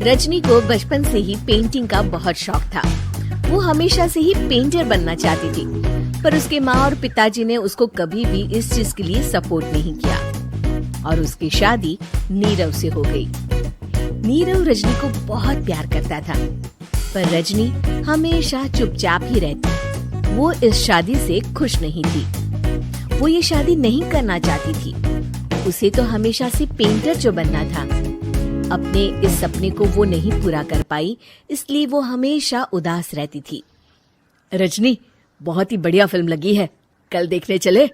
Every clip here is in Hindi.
रजनी को बचपन से ही पेंटिंग का बहुत शौक था। वो हमेशा से ही पेंटर बनना चाहती थी, पर उसके माँ और पिताजी ने उसको कभी भी इस चीज के लिए सपोर्ट नहीं किया और उसकी शादी नीरव से हो गई। नीरव रजनी को बहुत प्यार करता था, पर रजनी हमेशा चुपचाप ही रहती। वो इस शादी से खुश नहीं थी। वो ये शादी नहीं करना चाहती थी। उसे तो हमेशा से पेंटर जो बनना था। अपने इस सपने को वो नहीं पूरा कर पाई, इसलिए वो हमेशा उदास रहती थी। रजनी, बहुत ही बढ़िया फिल्म लगी है, कल देखने चले?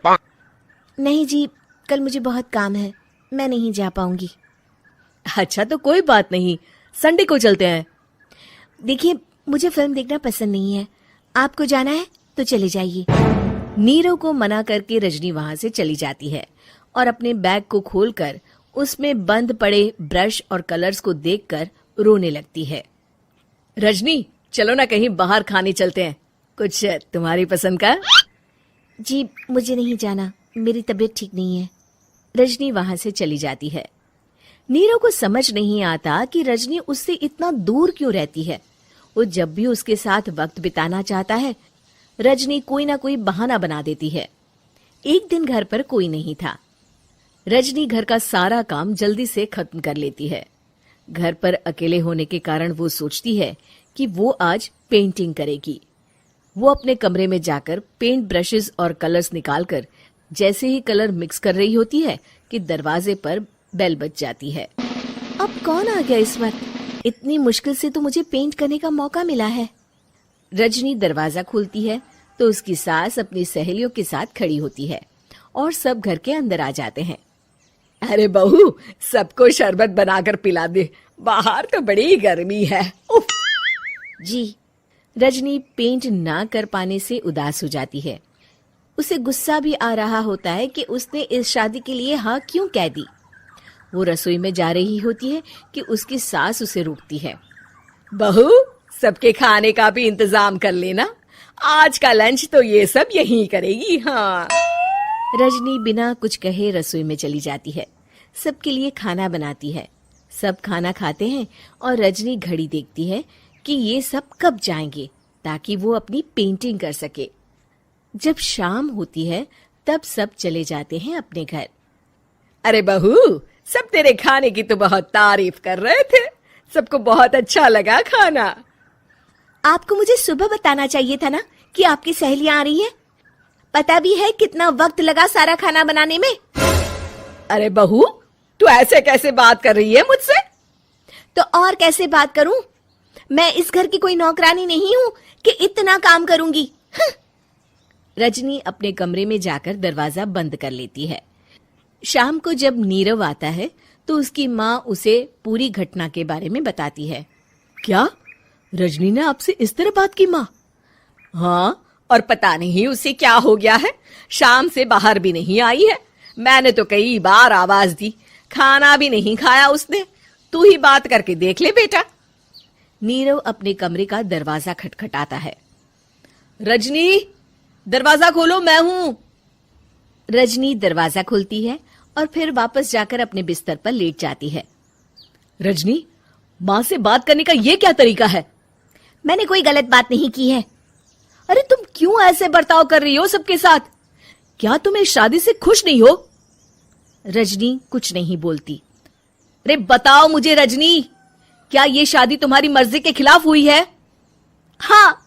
नहीं जी, कल मुझे बहुत काम है, मैं नहीं जा पाऊंगी। अच्छा तो कोई बात नहीं, संडे को चलते हैं। देखिए, मुझे फिल्म देखना पसंद नहीं है। आपको जाना है तो चले जाइए। नीरव को मना करके रजनी वहां से चली जाती है और अपने बैग को खोलकर उसमें बंद पड़े ब्रश और कलर्स को देखकर रोने लगती है। रजनी, चलो ना कहीं बाहर खाने चलते हैं, कुछ तुम्हारी पसंद का। जी, मुझे नहीं जाना, मेरी तबीयत ठीक नहीं है। रजनी वहां से चली जाती है। नीरव को समझ नहीं आता कि रजनी उससे इतना दूर क्यों रहती है। वो जब भी उसके साथ वक्त बिताना चाहता है, रजनी कोई ना कोई बहाना बना देती है। एक दिन घर पर कोई नहीं था। रजनी घर का सारा काम जल्दी से खत्म कर लेती है। घर पर अकेले होने के कारण वो सोचती है कि वो आज पेंटिंग करेगी। वो अपने कमरे में जाकर पेंट ब्रशेस और कलर्स निकालकर जैसे ही कलर मिक्स कर रही होती है कि दरवाजे पर बेल बज जाती है। अब कौन आ गया इस वक्त? इतनी मुश्किल से तो मुझे पेंट करने का मौका मिला है। रजनी दरवाजा खोलती है तो उसकी सास अपनी सहेलियों के साथ खड़ी होती है और सब घर के अंदर आ जाते हैं। अरे बहू, सबको शरबत बनाकर पिला दे, बाहर तो बड़ी गर्मी है। उफ। जी। रजनी पेंट ना कर पाने से उदास हो जाती है। उसे गुस्सा भी आ रहा होता है कि उसने इस शादी के लिए हाँ क्यों कह दी। वो रसोई में जा रही होती है कि उसकी सास उसे रोकती है। बहू, सबके खाने का भी इंतजाम कर लेना, आज का लंच तो ये सब यहीं करेगी। हाँ। रजनी बिना कुछ कहे रसोई में चली जाती है। सबके लिए खाना बनाती है। सब खाना खाते हैं और रजनी घड़ी देखती है कि ये सब कब जाएंगे ताकि वो अपनी पेंटिंग कर सके। जब शाम होती है तब सब चले जाते हैं अपने घर। अरे बहू, सब तेरे खाने की तो बहुत तारीफ कर रहे थे, सबको बहुत अच्छा लगा खाना। आपको मुझे सुबह बताना चाहिए था ना कि आपकी सहेलियां आ रही हैं। पता भी है कितना वक्त लगा सारा खाना बनाने में। अरे बहू, तू ऐसे कैसे बात कर रही है मुझसे? तो और कैसे बात करूं? मैं इस घर की कोई नौकरानी नहीं हूं कि इतना काम करूंगी। रजनी अपने कमरे में जाकर दरवाजा बंद कर लेती है। शाम को जब नीरव आता है तो उसकी माँ उसे पूरी घटना के बारे में बताती है। क्या रजनी ने आपसे इस तरह बात की माँ? हाँ, और पता नहीं उसे क्या हो गया है, शाम से बाहर भी नहीं आई है। मैंने तो कई बार आवाज दी, खाना भी नहीं खाया उसने। तू ही बात करके देख ले बेटा। नीरव अपने कमरे का दरवाजा खटखटाता है। रजनी, दरवाजा खोलो, मैं हूं। रजनी दरवाजा खोलती है और फिर वापस जाकर अपने बिस्तर पर लेट जाती है। रजनी, माँ से बात करने का ये क्या तरीका है? मैंने कोई गलत बात नहीं की है। अरे तुम क्यों ऐसे बर्ताव कर रही हो सबके साथ? क्या तुम इस शादी से खुश नहीं हो? रजनी कुछ नहीं बोलती। अरे बताओ मुझे रजनी, क्या ये शादी तुम्हारी मर्जी के खिलाफ हुई है? हाँ,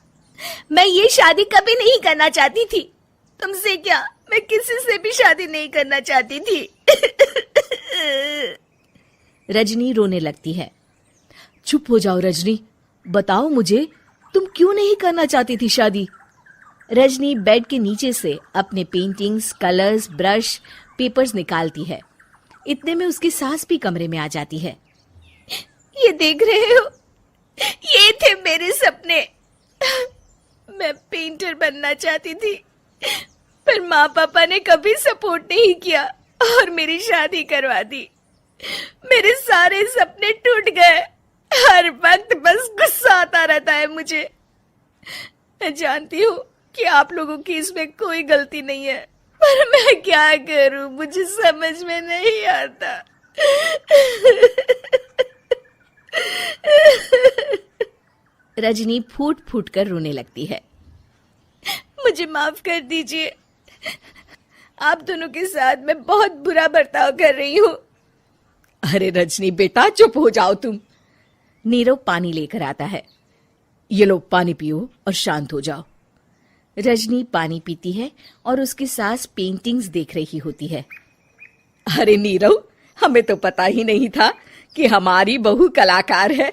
मैं ये शादी कभी नहीं करना चाहती थी। तुमसे क्या, मैं किसी से भी शादी नहीं करना चाहती थी। रजनी रोने लगती है। चुप हो जाओ रजनी, बताओ मुझे, तुम क्यों नहीं करना चाहती थी शादी? रजनी बेड के नीचे से अपने पेंटिंग्स, कलर्स, ब्रश, पेपर्स निकालती है। इतने में उसकी सास भी कमरे में आ जाती है। ये देख रहे हो, ये थे मेरे सपने। मैं पेंटर बनना चाहती थी, पर माँ पापा ने कभी सपोर्ट नहीं किया और मेरी शादी करवा दी। मेरे सारे सपने टूट गए। हर वक्त बस गुस्सा आता रहता है मुझे। मैं जानती हूँ कि आप लोगों की इसमें कोई गलती नहीं है, पर मैं क्या करूं, मुझे समझ में नहीं आता। रजनी फूट फूट कर रोने लगती है। मुझे माफ कर दीजिए, आप दोनों के साथ मैं बहुत बुरा बर्ताव कर रही हूँ। अरे रजनी बेटा चुप हो जाओ तुम। नीरव पानी लेकर आता है। ये लो पानी पियो और शांत हो जाओ। रजनी पानी पीती है और उसकी सास पेंटिंग्स देख रही होती है। अरे नीरव, हमें तो पता ही नहीं था कि हमारी बहू कलाकार है।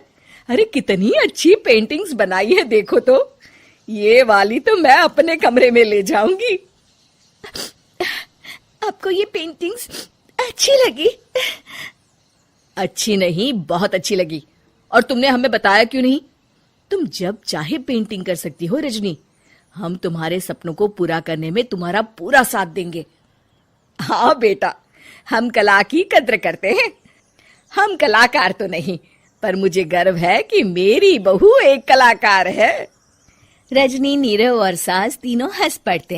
अरे कितनी अच्छी पेंटिंग्स बनाई है, देखो तो। ये वाली तो मैं अपने कमरे में ले जाऊंगी। आपको ये पेंटिंग्स अच्छी लगी? अच्छी नहीं, बहुत अच्छी लगी। और तुमने हमें बताया क्यों नहीं? तुम जब चाहे पेंटिंग कर सकती हो रजनी। हम तुम्हारे सपनों को पूरा करने में तुम्हारा पूरा साथ देंगे। हाँ बेटा, हम कला की कद्र करते हैं। हम कलाकार तो नहीं, पर मुझे गर्व है कि मेरी बहू एक कलाकार है। रजनी, नीरव और सास तीनों हंस पड़ते हैं।